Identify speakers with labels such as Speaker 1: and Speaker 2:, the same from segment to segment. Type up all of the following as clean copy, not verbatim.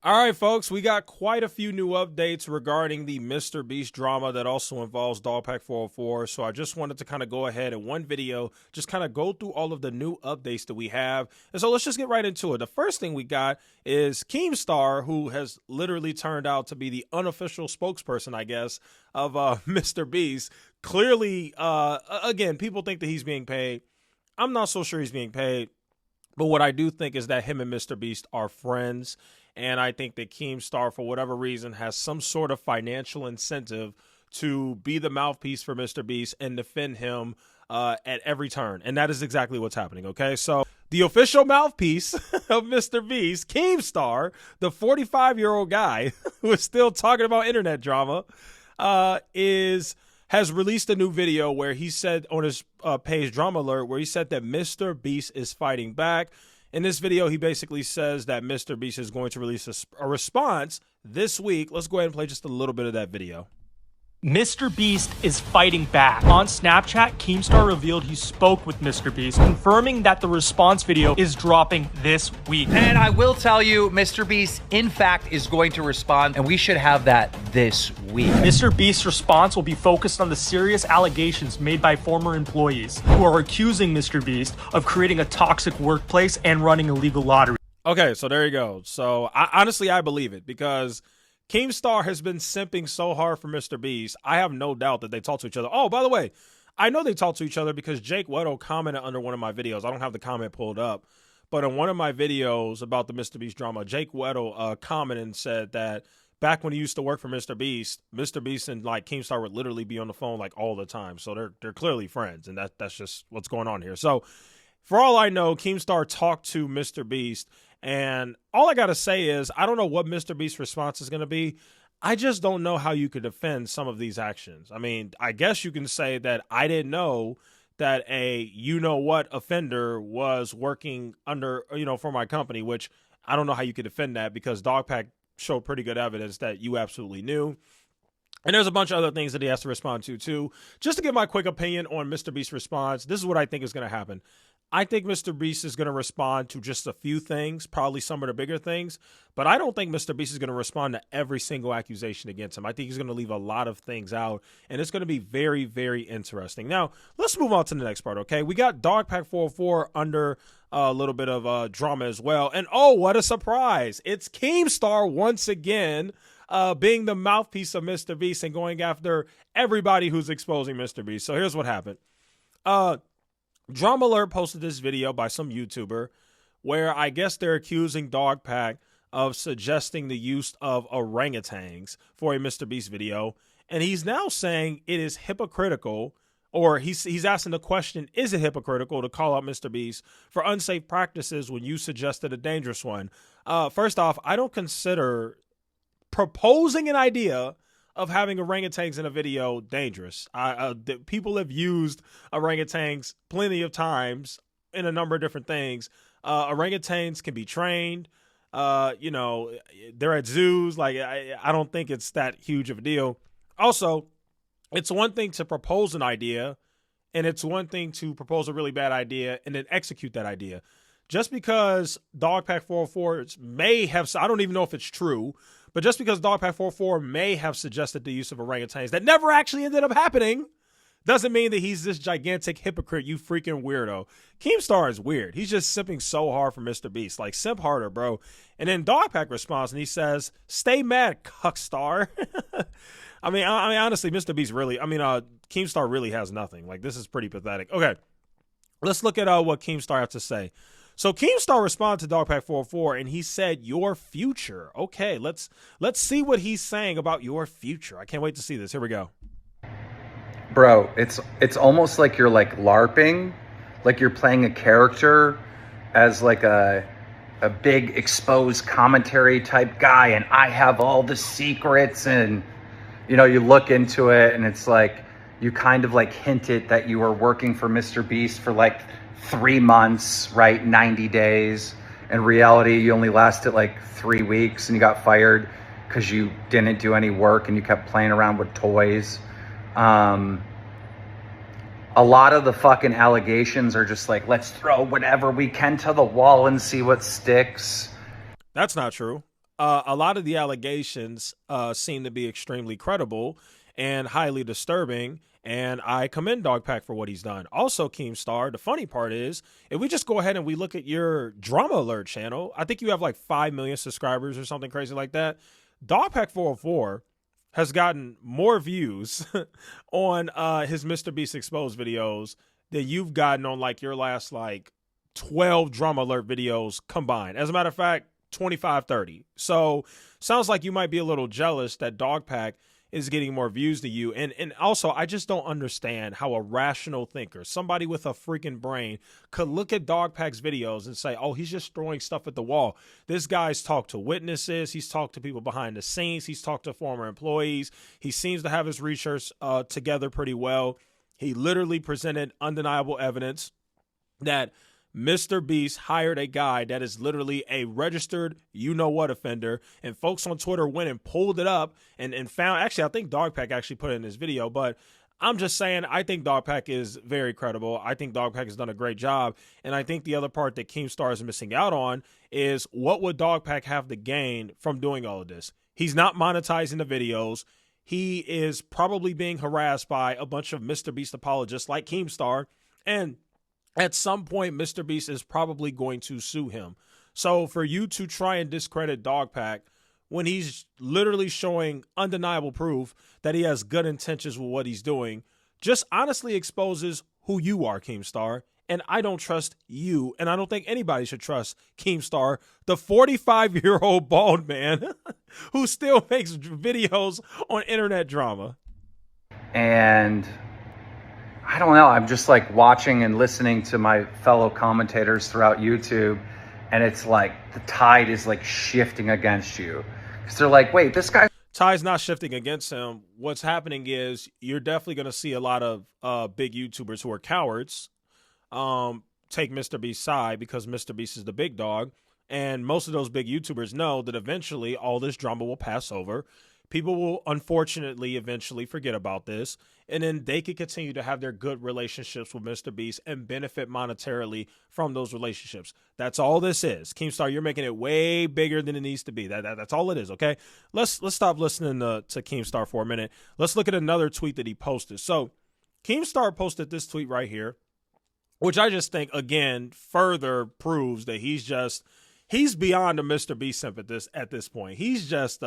Speaker 1: All right, folks, we got quite a few new updates regarding the MrBeast drama that also involves Dogpack 404. So I just wanted to kind of go ahead in one video, just kind of go through all of the new updates that we have. And so let's just get right into it. The first thing we got is Kemstar, who has literally turned out to be the unofficial spokesperson, I guess, of MrBeast. Clearly, again, people think that he's being paid. I'm not so sure he's being paid. But what I do think is that him and MrBeast are friends. And I think that Kemstar, for whatever reason, has some sort of financial incentive to be the mouthpiece for MrBeast and defend him at every turn. And that is exactly what's happening, okay? So the official mouthpiece of MrBeast, Kemstar, the 45-year-old guy who is still talking about internet drama, has released a new video where he said on his page, Drama Alert, where he said that MrBeast is fighting back. In this video, he basically says that MrBeast is going to release a response this week. Let's go ahead and play just a little bit of that video.
Speaker 2: MrBeast is fighting back. On Snapchat, Kemstar revealed he spoke with MrBeast, confirming that the response video is dropping this week.
Speaker 3: And I will tell you, MrBeast, in fact, is going to respond, and we should have that this week.
Speaker 2: MrBeast's response will be focused on the serious allegations made by former employees who are accusing MrBeast of creating a toxic workplace and running illegal lottery.
Speaker 1: Okay, so there you go. So honestly, I believe it because Kemstar has been simping so hard for MrBeast. I have no doubt that they talk to each other. Oh, by the way, I know they talk to each other because Jake Weddle commented under one of my videos. I don't have the comment pulled up, but in one of my videos about the MrBeast drama, Jake Weddle commented and said that back when he used to work for MrBeast, MrBeast and like Kemstar would literally be on the phone like all the time. So they're clearly friends, and that's just what's going on here. So for all I know, Kemstar talked to MrBeast. And all I got to say is I don't know what MrBeast's response is going to be. I just don't know how you could defend some of these actions. I mean, I guess you can say that I didn't know that a you-know-what offender was working under, for my company, which I don't know how you could defend that because Dogpack showed pretty good evidence that you absolutely knew. And there's a bunch of other things that he has to respond to, too. Just to give my quick opinion on MrBeast's response, this is what I think is going to happen. I think MrBeast is going to respond to just a few things, probably some of the bigger things, but I don't think MrBeast is going to respond to every single accusation against him. I think he's going to leave a lot of things out, and it's going to be very, very interesting. Now, let's move on to the next part, okay? We got Dogpack 404 under a little bit of drama as well, and oh, what a surprise. It's Kemstar once again being the mouthpiece of MrBeast and going after everybody who's exposing MrBeast. So here's what happened. Drama Alert posted this video by some YouTuber where I guess they're accusing Dogpack of suggesting the use of orangutans for a MrBeast video. And he's now saying it is hypocritical, or he's asking the question, is it hypocritical to call out MrBeast for unsafe practices when you suggested a dangerous one? First off, I don't consider proposing an idea of having orangutans in a video dangerous. People have used orangutans plenty of times in a number of different things. Orangutans can be trained. They're at zoos. Like I don't think it's that huge of a deal. Also, it's one thing to propose an idea, and it's one thing to propose a really bad idea and then execute that idea. Just because Dogpack 404 may have, I don't even know if it's true, but just because Dogpack 404 may have suggested the use of orangutans that never actually ended up happening doesn't mean that he's this gigantic hypocrite, you freaking weirdo. Kemstar is weird. He's just simping so hard for MrBeast. Like, simp harder, bro. And then Dogpack responds and he says, stay mad, cuckstar. I mean, honestly, MrBeast really, Kemstar really has nothing. Like, this is pretty pathetic. Okay, let's look at what Kemstar has to say. So Kemstar responded to Dogpack 404 and he said, your future. Okay, let's see what he's saying about your future. I can't wait to see this. Here we go.
Speaker 4: Bro, it's almost like you're like LARPing, like you're playing a character as like a big exposed commentary type guy, and I have all the secrets, and you look into it and it's like you kind of like hinted that you were working for MrBeast for like 3 months, right? 90 days. In reality, you only lasted like 3 weeks and you got fired because you didn't do any work and you kept playing around with toys. A lot of the fucking allegations are just like, let's throw whatever we can to the wall and see what sticks.
Speaker 1: That's not true. a lot of the allegations seem to be extremely credible and highly disturbing. And I commend Dogpack for what he's done. Also, Kemstar, the funny part is, if we just go ahead and we look at your Drama Alert channel, I think you have like 5 million subscribers or something crazy like that. Dogpack 404 has gotten more views on his MrBeast Exposed videos than you've gotten on like your last like 12 Drama Alert videos combined. As a matter of fact, 25, 30. So sounds like you might be a little jealous that Dogpack is getting more views than you. And also, I just don't understand how a rational thinker, somebody with a freaking brain, could look at Dogpack's videos and say, oh, he's just throwing stuff at the wall. This guy's talked to witnesses. He's talked to people behind the scenes. He's talked to former employees. He seems to have his research together pretty well. He literally presented undeniable evidence that MrBeast hired a guy that is literally a registered you-know-what offender, and folks on Twitter went and pulled it up and found, actually, I think Dogpack actually put it in his video, but I'm just saying, I think Dogpack is very credible. I think Dogpack has done a great job, and I think the other part that Kemstar is missing out on is what would Dogpack have to gain from doing all of this? He's not monetizing the videos. He is probably being harassed by a bunch of MrBeast apologists like Kemstar, and at some point, MrBeast is probably going to sue him. So for you to try and discredit Dogpack when he's literally showing undeniable proof that he has good intentions with what he's doing, just honestly exposes who you are, Kemstar. And I don't trust you, and I don't think anybody should trust Kemstar, the 45-year-old bald man who still makes videos on internet drama.
Speaker 4: And I don't know, I'm just like watching and listening to my fellow commentators throughout YouTube, and it's like the tide is like shifting against you. Because they're like, wait, this guy...
Speaker 1: Tide's not shifting against him. What's happening is you're definitely going to see a lot of big YouTubers who are cowards take MrBeast's side because MrBeast is the big dog. And most of those big YouTubers know that eventually all this drama will pass over. People will unfortunately eventually forget about this, and then they can continue to have their good relationships with MrBeast and benefit monetarily from those relationships. That's all this is. Kemstar, you're making it way bigger than it needs to be. That's all it is, okay? Let's stop listening to Kemstar for a minute. Let's look at another tweet that he posted. So Kemstar posted this tweet right here, which I just think, again, further proves that he's beyond a MrBeast simp at this point. He's just...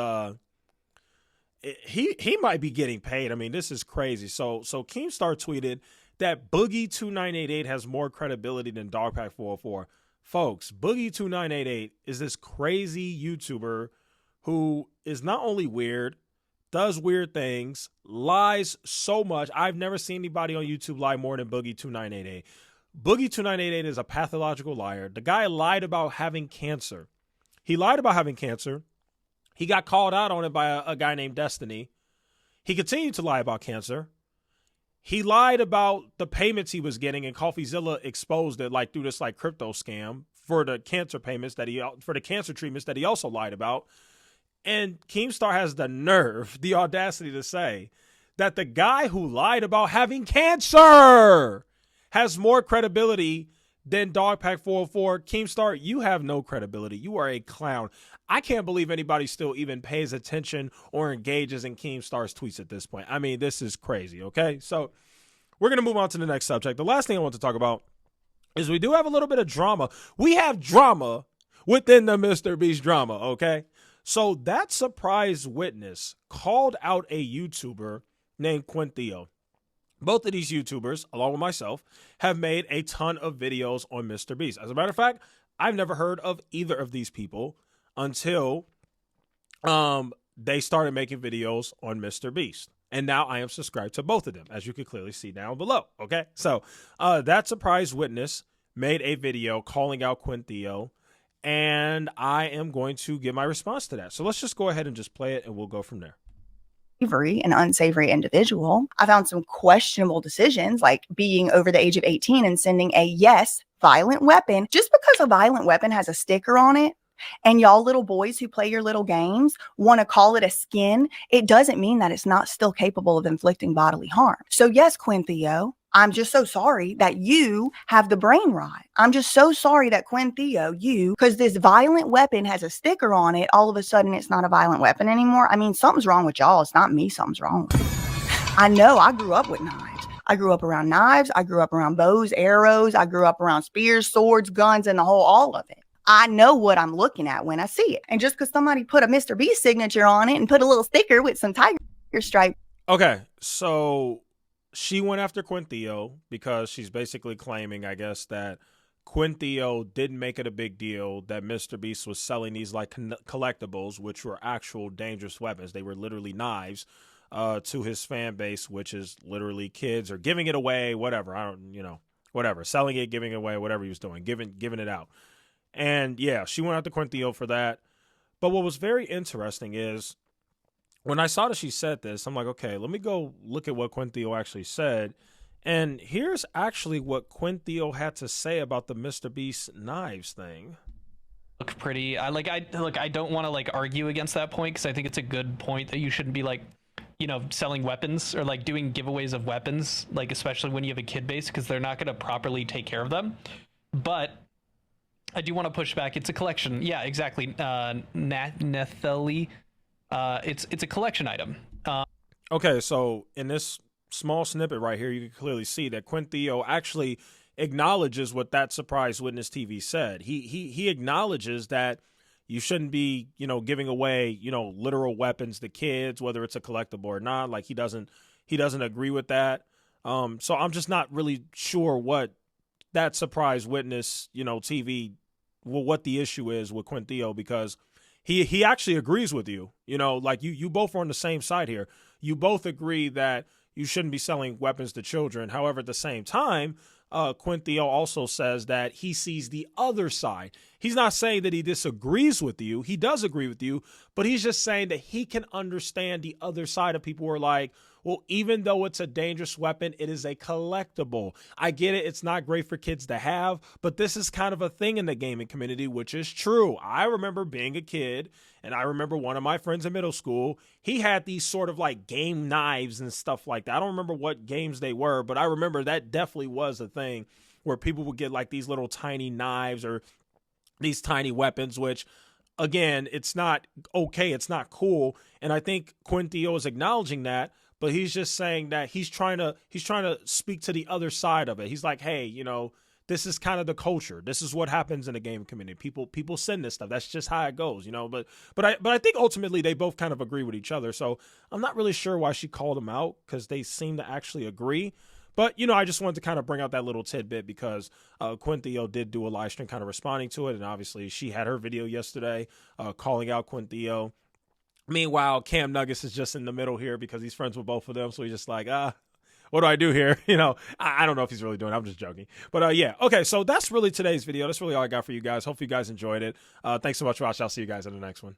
Speaker 1: He might be getting paid. I mean, this is crazy. So Kemstar tweeted that Boogie2988 has more credibility than Dogpack 404. Folks, Boogie2988 is this crazy YouTuber who is not only weird, does weird things, lies so much. I've never seen anybody on YouTube lie more than Boogie2988. Boogie2988 is a pathological liar. The guy lied about having cancer. He lied about having cancer. He got called out on it by a guy named Destiny. He continued to lie about cancer. He lied about the payments he was getting, and CoffeeZilla exposed it like through this like crypto scam for the cancer payments for the cancer treatments that he also lied about. And Kemstar has the nerve, the audacity to say that the guy who lied about having cancer has more credibility than Dogpack 404. Kemstar, you have no credibility. You are a clown. I can't believe anybody still even pays attention or engages in Kemstar's tweets at this point. I mean, this is crazy, okay? So we're going to move on to the next subject. The last thing I want to talk about is we do have a little bit of drama. We have drama within the MrBeast drama, okay? So that surprise witness called out a YouTuber named Quintheo. Both of these YouTubers, along with myself, have made a ton of videos on MrBeast. As a matter of fact, I've never heard of either of these people until they started making videos on MrBeast. And now I am subscribed to both of them, as you can clearly see down below, okay? So that surprise witness made a video calling out Quintheo, and I am going to give my response to that. So let's just go ahead and just play it, and we'll go from there.
Speaker 5: An unsavory individual. I found some questionable decisions, like being over the age of 18 and sending a violent weapon. Just because a violent weapon has a sticker on it, and y'all little boys who play your little games want to call it a skin, it doesn't mean that it's not still capable of inflicting bodily harm. So yes, Quintheo, I'm just so sorry that you have the brain rot. I'm just so sorry that Quinn Theo, because this violent weapon has a sticker on it, all of a sudden it's not a violent weapon anymore. I mean, something's wrong with y'all. It's not me. Something's wrong with me. I know I grew up with knives. I grew up around knives. I grew up around bows, arrows. I grew up around spears, swords, guns, and all of it. I know what I'm looking at when I see it. And just because somebody put a MrBeast signature on it and put a little sticker with some tiger stripe.
Speaker 1: Okay, so she went after Quinn Theo because she's basically claiming, I guess, that Quinn Theo didn't make it a big deal that MrBeast was selling these like collectibles, which were actual dangerous weapons. They were literally knives to his fan base, which is literally kids or giving it away, whatever. I don't, whatever, selling it, giving it away, whatever he was doing, giving it out. And yeah, she went after Quinn Theo for that. But what was very interesting is when I saw that she said this, I'm like, okay, let me go look at what Quinn Theo actually said. And here's actually what Quinn Theo had to say about the MrBeast knives thing.
Speaker 6: Look pretty. I don't want to like argue against that point because I think it's a good point that you shouldn't be like, selling weapons or like doing giveaways of weapons, like especially when you have a kid base, because they're not going to properly take care of them. But I do want to push back. It's a collection. Yeah, exactly. Nethali. It's a collection item.
Speaker 1: Okay, so in this small snippet right here, you can clearly see that Quinn Theo actually acknowledges what that Surprise Witness TV said. He acknowledges that you shouldn't be, giving away, literal weapons to kids, whether it's a collectible or not. Like he doesn't agree with that. So I'm just not really sure what that Surprise Witness, TV, what the issue is with Quinn Theo, because he actually agrees with you. Like you both are on the same side here. You both agree that you shouldn't be selling weapons to children. However, at the same time, Quinn Theo also says that he sees the other side. He's not saying that he disagrees with you. He does agree with you, but he's just saying that he can understand the other side of people who are like, well, even though it's a dangerous weapon, it is a collectible. I get it. It's not great for kids to have, but this is kind of a thing in the gaming community, which is true. I remember being a kid, and I remember one of my friends in middle school, he had these sort of like game knives and stuff like that. I don't remember what games they were, but I remember that definitely was a thing where people would get like these little tiny knives or these tiny weapons, which again, it's not okay. It's not cool. And I think Quinn Theo is acknowledging that, but he's just saying that he's trying to speak to the other side of it. He's like, hey, this is kind of the culture. This is what happens in the game community. People send this stuff. That's just how it goes, But I think ultimately they both kind of agree with each other. So I'm not really sure why she called him out, because they seem to actually agree. But, I just wanted to kind of bring out that little tidbit because Quinn Theo did do a live stream kind of responding to it. And obviously she had her video yesterday calling out Quinn Theo. Meanwhile, Cam Nuggets is just in the middle here because he's friends with both of them. So he's just like, what do I do here? I don't know if he's really doing it. I'm just joking. But yeah. Okay. So that's really today's video. That's really all I got for you guys. Hope you guys enjoyed it. Thanks so much for watching. I'll see you guys in the next one.